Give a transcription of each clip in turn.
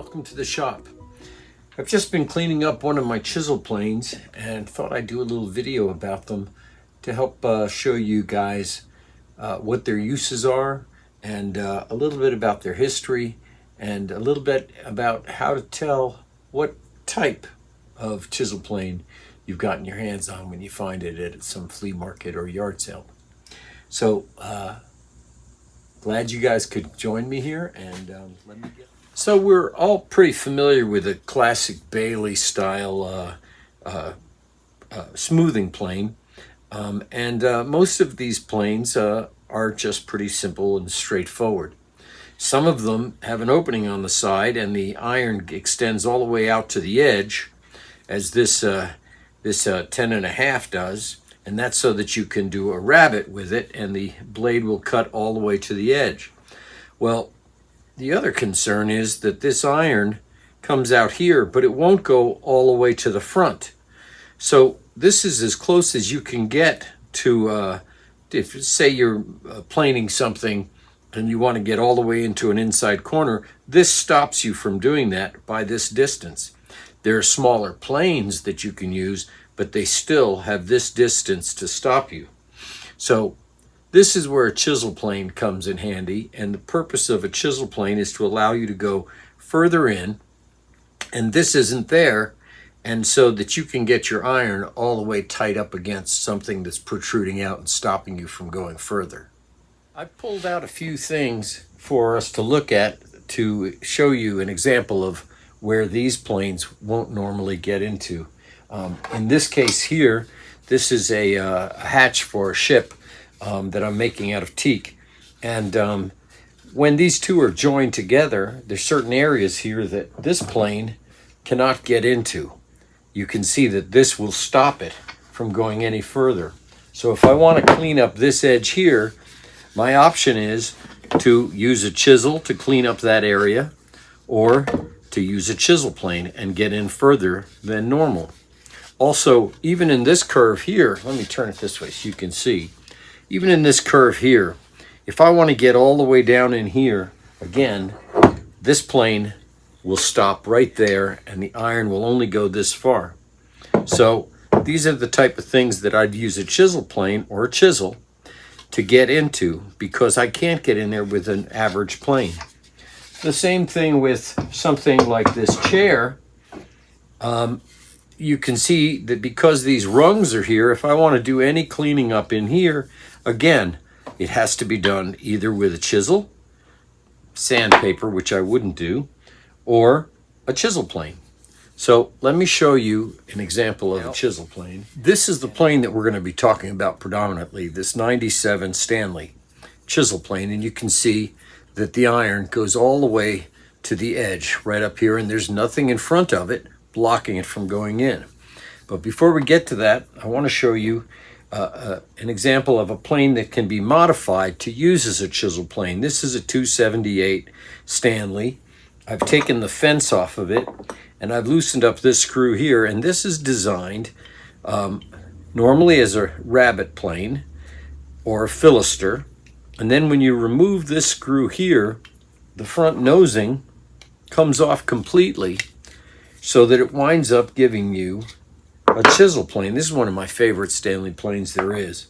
welcome to the shop. I've just been cleaning up one of my chisel planes and thought I'd do a little video about them to help show you guys what their uses are and a little bit about their history and a little bit about how to tell what type of chisel plane you've gotten your hands on when you find it at some flea market or yard sale. So glad you guys could join me here, and let me get. So we're all pretty familiar with a classic Bailey style smoothing plane, and most of these planes are just pretty simple and straightforward. Some of them have an opening on the side and the iron extends all the way out to the edge, as this 10.5 does, and that's so that you can do a rabbet with it and the blade will cut all the way to the edge. Well, the other concern is that this iron comes out here, but it won't go all the way to the front. So this is as close as you can get to, if say you're planing something and you want to get all the way into an inside corner, this stops you from doing that by this distance. There are smaller planes that you can use, but they still have this distance to stop you. So this is where a chisel plane comes in handy, and the purpose of a chisel plane is to allow you to go further in, and this isn't there, and so that you can get your iron all the way tight up against something that's protruding out and stopping you from going further. I pulled out a few things for us to look at to show you an example of where these planes won't normally get into. In this case here, this is a hatch for a ship that I'm making out of teak. And when these two are joined together, there's certain areas here that this plane cannot get into. You can see that this will stop it from going any further. So if I want to clean up this edge here, my option is to use a chisel to clean up that area, or to use a chisel plane and get in further than normal. Also, even in this curve here, let me turn it this way so you can see. Even in this curve here, if I want to get all the way down in here, again, this plane will stop right there and the iron will only go this far. So these are the type of things that I'd use a chisel plane or a chisel to get into, because I can't get in there with an average plane. The same thing with something like this chair. You can see that because these rungs are here, if I want to do any cleaning up in here, again, it has to be done either with a chisel, sandpaper, which I wouldn't do, or a chisel plane. So let me show you an example of a chisel plane. This is the plane that we're going to be talking about predominantly, this 97 Stanley chisel plane, and you can see that the iron goes all the way to the edge right up here, and there's nothing in front of it blocking it from going in. But before we get to that, I want to show you an example of a plane that can be modified to use as a chisel plane. This is a 278 Stanley. I've taken the fence off of it and I've loosened up this screw here, and this is designed normally as a rabbet plane or a filister. And then when you remove this screw here, the front nosing comes off completely, so that it winds up giving you a chisel plane. This is one of my favorite Stanley planes there is.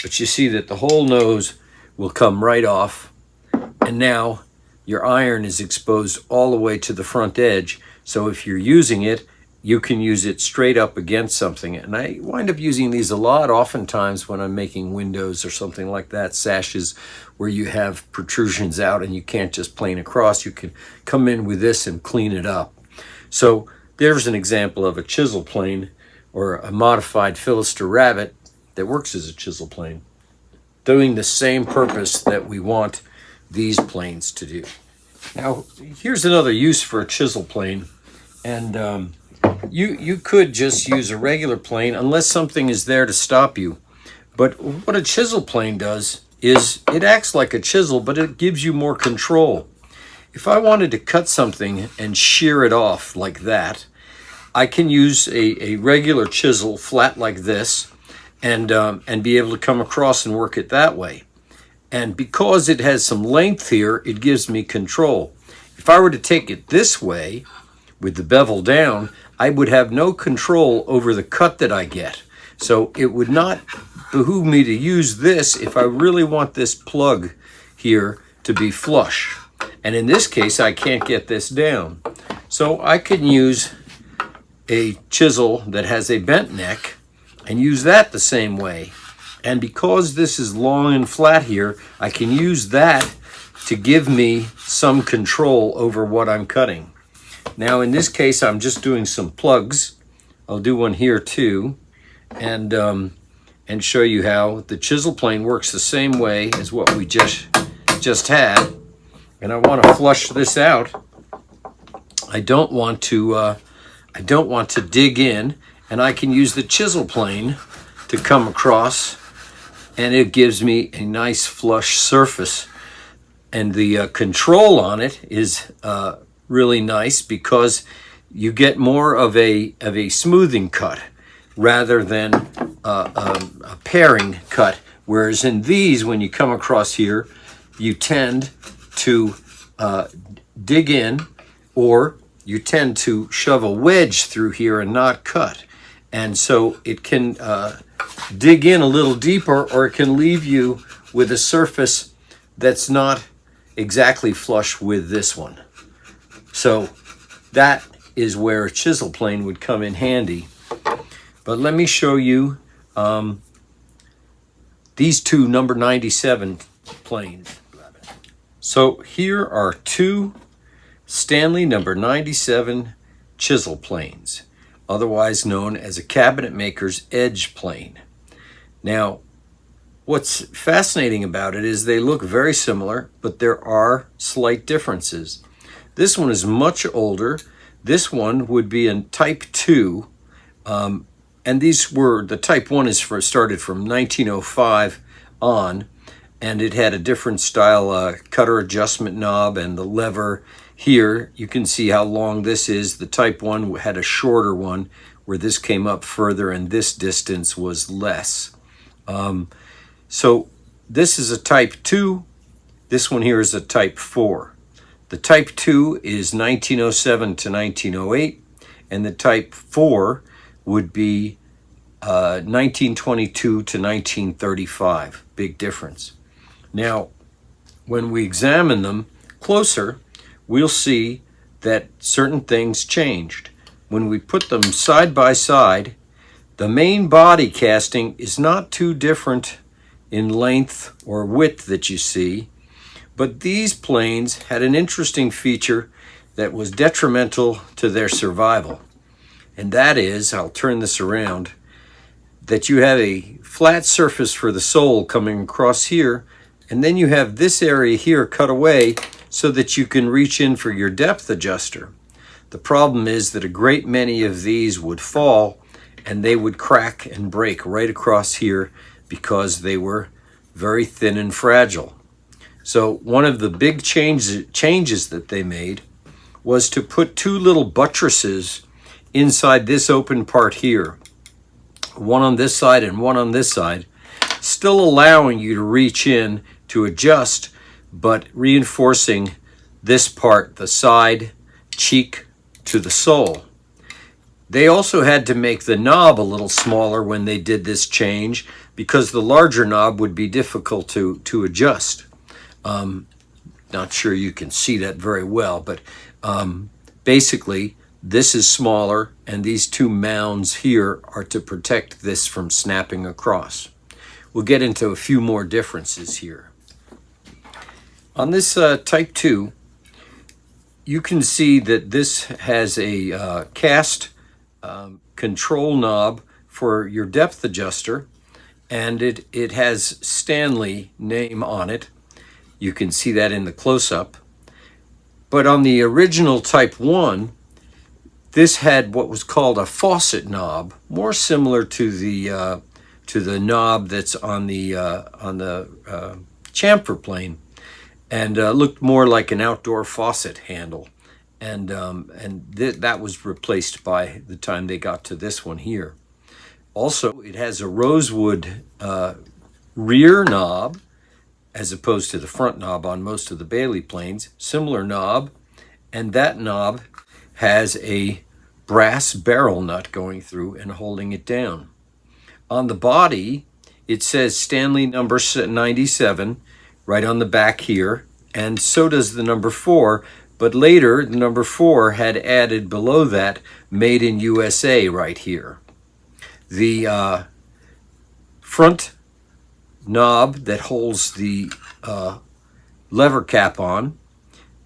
But you see that the whole nose will come right off, and now your iron is exposed all the way to the front edge. So if you're using it, you can use it straight up against something. And I wind up using these a lot, oftentimes when I'm making windows or something like that, sashes where you have protrusions out and you can't just plane across. You can come in with this and clean it up. So there's an example of a chisel plane or a modified filister rabbet that works as a chisel plane, doing the same purpose that we want these planes to do. Now, here's another use for a chisel plane. And you could just use a regular plane unless something is there to stop you. But what a chisel plane does is it acts like a chisel, but it gives you more control. If I wanted to cut something and shear it off like that, I can use a regular chisel flat like this and be able to come across and work it that way. And because it has some length here, it gives me control. If I were to take it this way, with the bevel down, I would have no control over the cut that I get. So it would not behoove me to use this if I really want this plug here to be flush. And in this case, I can't get this down. So I can use a chisel that has a bent neck and use that the same way. And because this is long and flat here, I can use that to give me some control over what I'm cutting. Now in this case, I'm just doing some plugs. I'll do one here too, and show you how the chisel plane works the same way as what we just had. And I want to flush this out. I don't want to dig in, and I can use the chisel plane to come across, and it gives me a nice flush surface. And the control on it is really nice because you get more of a smoothing cut rather than a paring cut. Whereas in these, when you come across here, you tend to dig in, or you tend to shove a wedge through here and not cut. And so it can dig in a little deeper, or it can leave you with a surface that's not exactly flush with this one. So that is where a chisel plane would come in handy. But let me show you these two number 97 planes. So here are two Stanley number 97 chisel planes, otherwise known as a cabinet maker's edge plane. Now, what's fascinating about it is they look very similar, but there are slight differences. This one is much older. This one would be in Type 2, and these were, the Type 1 is started from 1905 on, and it had a different style cutter adjustment knob and the lever. Here you can see how long this is. The Type 1 had a shorter one where this came up further and this distance was less. So this is a Type 2. This one here is a Type 4. The Type 2 is 1907 to 1908, and the Type 4 would be 1922 to 1935. Big difference. Now, when we examine them closer, we'll see that certain things changed. When we put them side by side, the main body casting is not too different in length or width that you see, but these planes had an interesting feature that was detrimental to their survival. And that is, I'll turn this around, that you have a flat surface for the sole coming across here, and then you have this area here cut away so that you can reach in for your depth adjuster. The problem is that a great many of these would fall, and they would crack and break right across here because they were very thin and fragile. So one of the big changes that they made was to put two little buttresses inside this open part here, one on this side and one on this side, still allowing you to reach in to adjust, but reinforcing this part, the side cheek to the sole. They also had to make the knob a little smaller when they did this change because the larger knob would be difficult to adjust. Not sure you can see that very well, but basically this is smaller, and these two mounds here are to protect this from snapping across. We'll get into a few more differences here. On this Type 2, you can see that this has a cast control knob for your depth adjuster, and it has Stanley name on it. You can see that in the close-up. But on the original Type 1, this had what was called a faucet knob, more similar to the knob that's on the chamfer plane, and looked more like an outdoor faucet handle. And that was replaced by the time they got to this one here. Also, it has a rosewood rear knob as opposed to the front knob on most of the Bailey planes. Similar knob, and that knob has a brass barrel nut going through and holding it down. On the body, it says Stanley number 97 right on the back here, and so does the number 4, but later the number 4 had added below that Made in USA right here. The front knob that holds the lever cap on,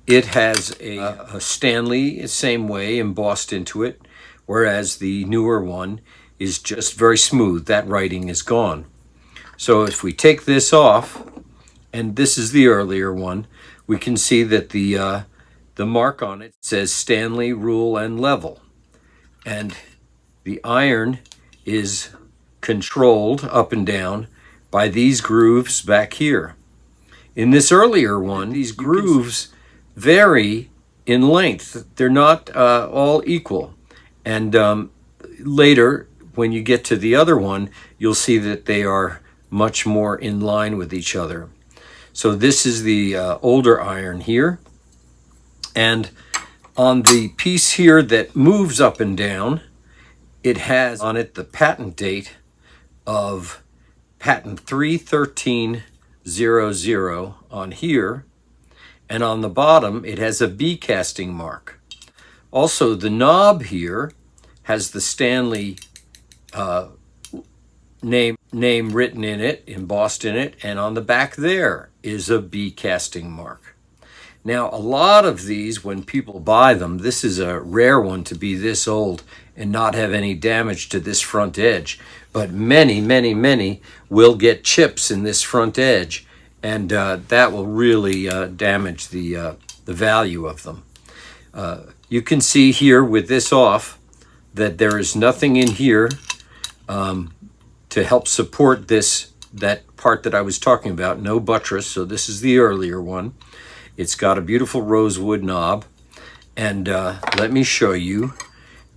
it has a Stanley, same way, embossed into it, whereas the newer one is just very smooth. That writing is gone. So if we take this off, and this is the earlier one, we can see that the mark on it says Stanley Rule and Level. And the iron is controlled up and down by these grooves back here. In this earlier one, these grooves vary in length. They're not all equal. And later, when you get to the other one, you'll see that they are much more in line with each other. So this is the older iron here. And on the piece here that moves up and down, it has on it the patent date of patent 31300 on here. And on the bottom, it has a B casting mark. Also, the knob here has the Stanley name written in it, embossed in it, and on the back there is a B casting mark. Now, a lot of these, when people buy them, this is a rare one to be this old and not have any damage to this front edge. But many, many, many will get chips in this front edge, and that will really damage the value of them. You can see here with this off that there is nothing in here to help support that part that I was talking about, no buttress. So this is the earlier one. It's got a beautiful rosewood knob, and let me show you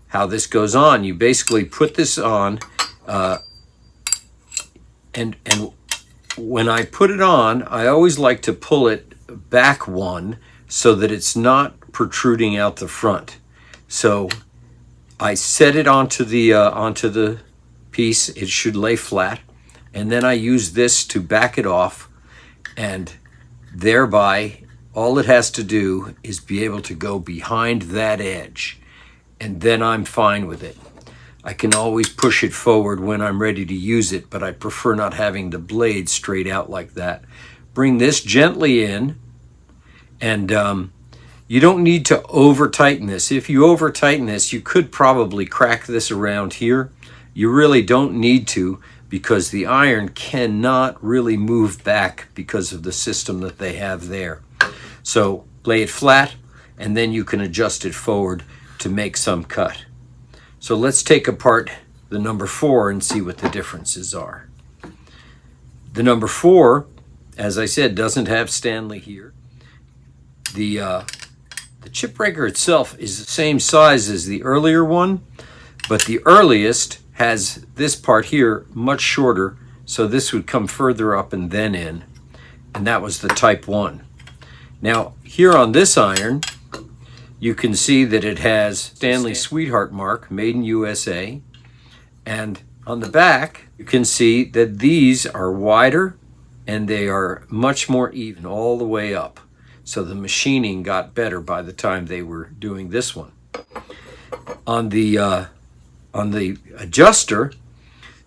how this goes on. You basically put this on, and when I put it on, I always like to pull it back one so that it's not protruding out the front. So I set it onto the piece. It should lay flat, and then I use this to back it off, and thereby all it has to do is be able to go behind that edge, and then I'm fine with it. I can always push it forward when I'm ready to use it, but I prefer not having the blade straight out like that. Bring this gently in, and you don't need to over tighten this. If you over tighten this, you could probably crack this around here. You really don't need to, because the iron cannot really move back because of the system that they have there. So lay it flat, and then you can adjust it forward to make some cut. So let's take apart the number 4 and see what the differences are. The number 4, as I said, doesn't have Stanley here. The chip breaker itself is the same size as the earlier one, but the earliest has this part here much shorter, so this would come further up and then in, and that was the type 1. Now, here on this iron, you can see that it has Stanley Sweetheart mark, Made in USA, and on the back, you can see that these are wider and they are much more even all the way up. So the machining got better by the time they were doing this one. On the adjuster,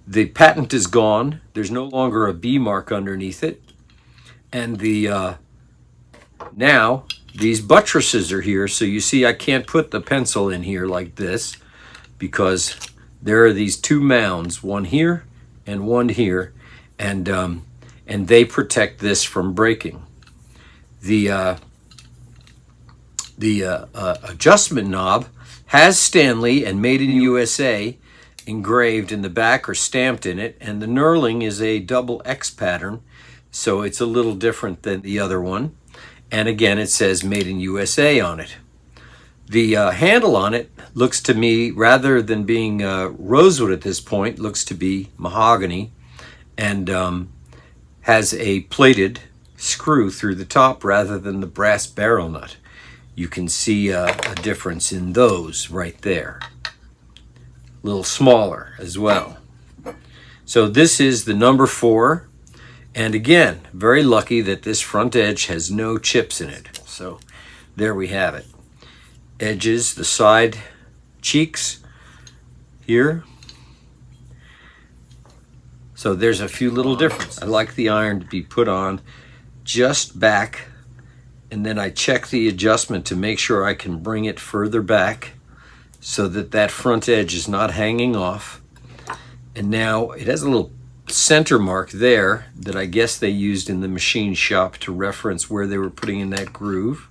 the patent is gone. There's no longer a B mark underneath it, and now these buttresses are here. So you see I can't put the pencil in here like this because there are these 2 mounds, one here and one here, and they protect this from breaking. The adjustment knob has Stanley and Made in USA engraved in the back or stamped in it, and the knurling is a double X pattern, so it's a little different than the other one. And again, it says Made in USA on it. The handle on it looks to me, rather than being rosewood at this point, looks to be mahogany, and has a plated screw through the top rather than the brass barrel nut. you can see a difference in those right there. A little smaller as well. So this is the number 4. And again, very lucky that this front edge has no chips in it. So there we have it. Edges, the side cheeks here. So there's a few little differences. I like the iron to be put on just back, and then I check the adjustment to make sure I can bring it further back so that that front edge is not hanging off. And now it has a little center mark there that I guess they used in the machine shop to reference where they were putting in that groove.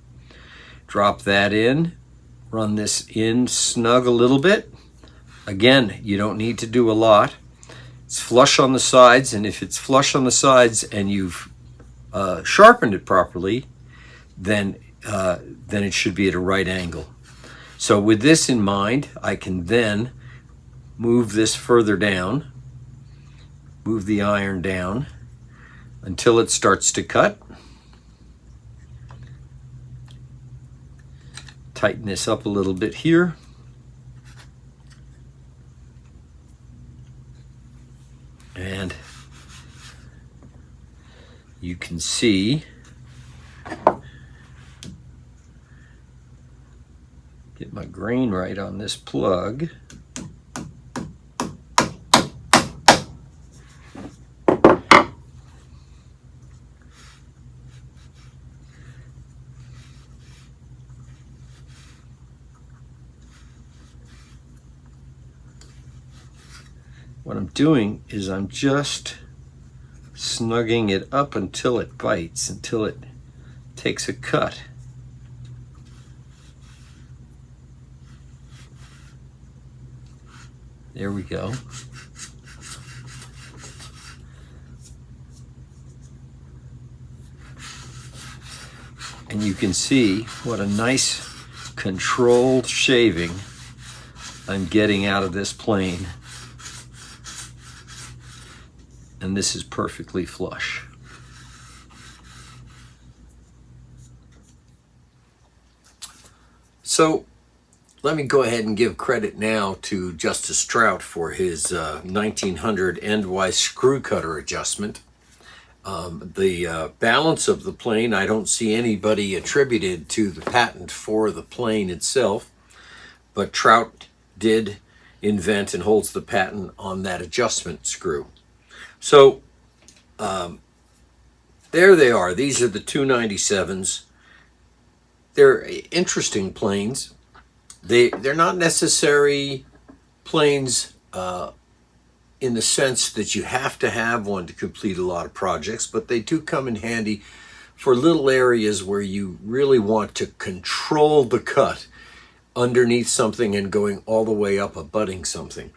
Drop that in, run this in snug a little bit. Again, you don't need to do a lot. It's flush on the sides, and if it's flush on the sides and you've sharpened it properly, then it should be at a right angle. So with this in mind, I can then move this further down, move the iron down until it starts to cut. Tighten this up a little bit here. And you can see get my grain right on this plug. What I'm doing is I'm just snugging it up until it bites, until it takes a cut. There we go. And you can see what a nice controlled shaving I'm getting out of this plane. And this is perfectly flush. So let me go ahead and give credit now to Justice Strout for his 1900 endwise screw cutter adjustment. The balance of the plane, I don't see anybody attributed to the patent for the plane itself, but Trout did invent and holds the patent on that adjustment screw. So there they are. These are the 297s. They're interesting planes. They're not necessary planes in the sense that you have to have one to complete a lot of projects, but they do come in handy for little areas where you really want to control the cut underneath something and going all the way up abutting something.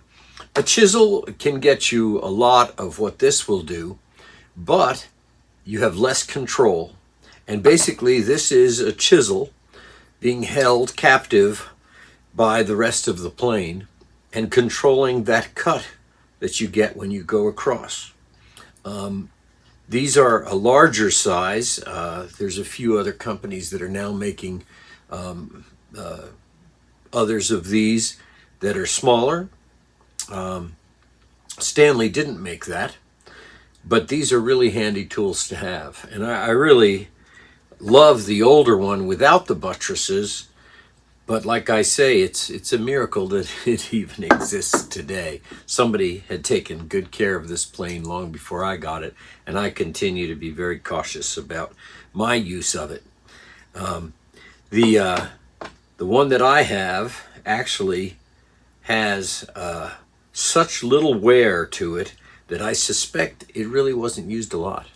A chisel can get you a lot of what this will do, but you have less control. And basically this is a chisel being held captive by the rest of the plane and controlling that cut that you get when you go across. These are a larger size. There's a few other companies that are now making others of these that are smaller. Stanley didn't make that, but these are really handy tools to have. And I really love the older one without the buttresses, but like I say, it's a miracle that it even exists today. Somebody had taken good care of this plane long before I got it, and I continue to be very cautious about my use of it. The one that I have actually has such little wear to it that I suspect it really wasn't used a lot.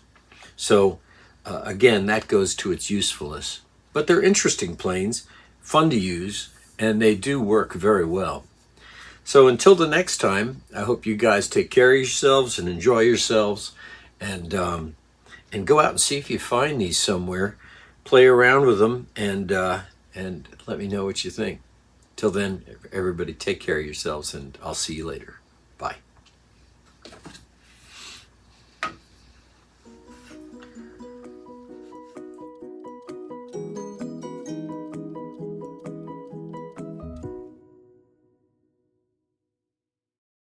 So again, that goes to its usefulness. But they're interesting planes, fun to use, and they do work very well. So until the next time, I hope you guys take care of yourselves and enjoy yourselves, and go out and see if you find these somewhere. Play around with them and let me know what you think. Till then, everybody take care of yourselves, and I'll see you later.